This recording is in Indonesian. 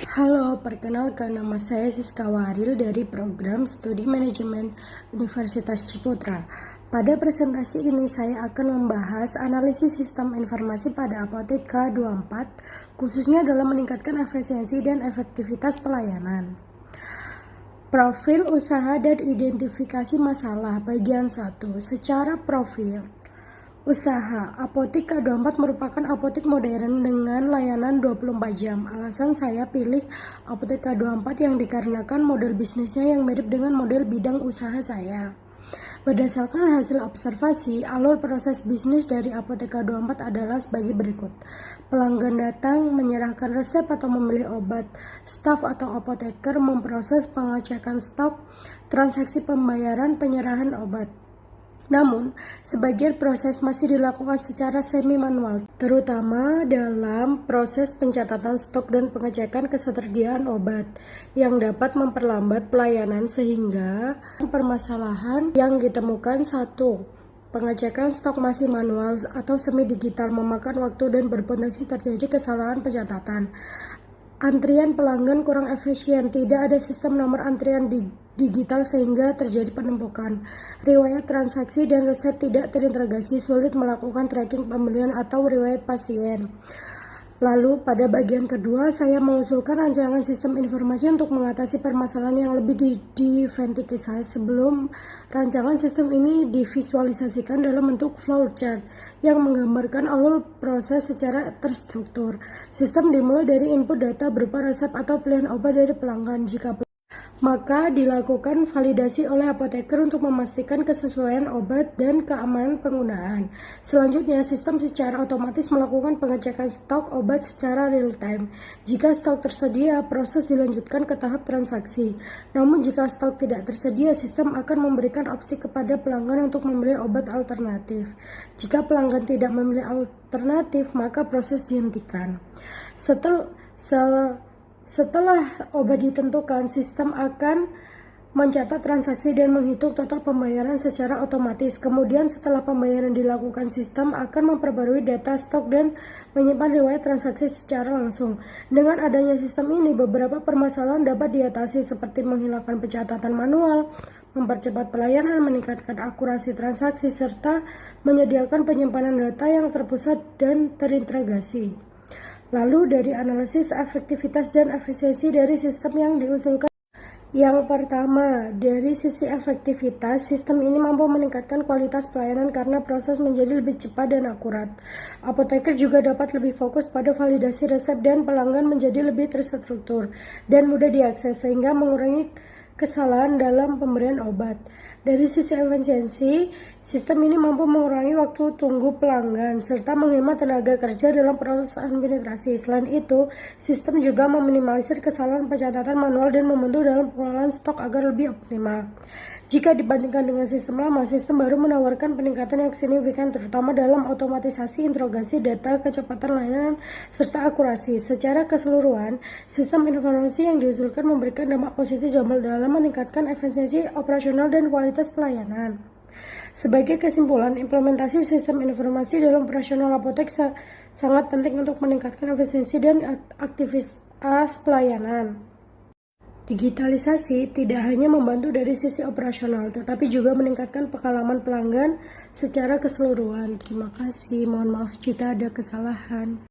Halo, perkenalkan nama saya Siska Waril dari program Studi Manajemen Universitas Ciputra. Pada presentasi ini saya akan membahas analisis sistem informasi pada apotek K24, khususnya dalam meningkatkan efisiensi dan efektivitas pelayanan. Profil usaha dan identifikasi masalah bagian 1. Secara profil usaha, Apotek K24 merupakan apotek modern dengan layanan 24 jam. Alasan saya pilih Apotek K24 yang dikarenakan model bisnisnya yang mirip dengan model bidang usaha saya. Berdasarkan hasil observasi, alur proses bisnis dari Apotek K24 adalah sebagai berikut. Pelanggan datang, menyerahkan resep atau memilih obat. Staf atau apoteker memproses pengecekan stok, transaksi pembayaran, penyerahan obat. Namun, sebagian proses masih dilakukan secara semi-manual, terutama dalam proses pencatatan stok dan pengecekan ketersediaan obat, yang dapat memperlambat pelayanan sehingga permasalahan yang ditemukan 1. Pengecekan stok masih manual atau semi-digital memakan waktu dan berpotensi terjadi kesalahan pencatatan. Antrian pelanggan kurang efisien, tidak ada sistem nomor antrian digital sehingga terjadi penumpukan. Riwayat transaksi dan resep tidak terintegrasi, sulit melakukan tracking pembelian atau riwayat pasien. Lalu pada bagian kedua saya mengusulkan rancangan sistem informasi untuk mengatasi permasalahan yang lebih diverifikasi sebelum rancangan sistem ini divisualisasikan dalam bentuk flowchart yang menggambarkan alur proses secara terstruktur. Sistem dimulai dari input data berupa resep atau pilihan obat dari pelanggan. Maka dilakukan validasi oleh apoteker untuk memastikan kesesuaian obat dan keamanan penggunaan. Selanjutnya, sistem secara otomatis melakukan pengecekan stok obat secara real time. Jika stok tersedia, proses dilanjutkan ke tahap transaksi. Namun jika stok tidak tersedia, sistem akan memberikan opsi kepada pelanggan untuk memilih obat alternatif. Jika pelanggan tidak memilih alternatif, maka proses dihentikan. Setelah obat ditentukan, sistem akan mencatat transaksi dan menghitung total pembayaran secara otomatis. Kemudian setelah pembayaran dilakukan, sistem akan memperbarui data stok dan menyimpan riwayat transaksi secara langsung. Dengan adanya sistem ini, beberapa permasalahan dapat diatasi seperti menghilangkan pencatatan manual, mempercepat pelayanan, meningkatkan akurasi transaksi, serta menyediakan penyimpanan data yang terpusat dan terintegrasi. Lalu dari analisis efektivitas dan efisiensi dari sistem yang diusulkan. Yang pertama, dari sisi efektivitas, sistem ini mampu meningkatkan kualitas pelayanan karena proses menjadi lebih cepat dan akurat. Apoteker juga dapat lebih fokus pada validasi resep dan pelanggan menjadi lebih terstruktur dan mudah diakses sehingga mengurangi kesalahan dalam pemberian obat. Dari sisi efisiensi, sistem ini mampu mengurangi waktu tunggu pelanggan serta menghemat tenaga kerja dalam proses administrasi. Selain itu, sistem juga meminimalisir kesalahan pencatatan manual dan membantu dalam pengelolaan stok agar lebih optimal. Jika dibandingkan dengan sistem lama, sistem baru menawarkan peningkatan yang signifikan terutama dalam otomatisasi interogasi data, kecepatan layanan, serta akurasi. Secara keseluruhan, sistem informasi yang diusulkan memberikan dampak positif dalam meningkatkan efisiensi operasional dan kualitas pelayanan. Sebagai kesimpulan, implementasi sistem informasi dalam operasional apotek sangat penting untuk meningkatkan efisiensi dan aktivitas pelayanan. Digitalisasi tidak hanya membantu dari sisi operasional, tetapi juga meningkatkan pengalaman pelanggan secara keseluruhan. Terima kasih, mohon maaf jika ada kesalahan.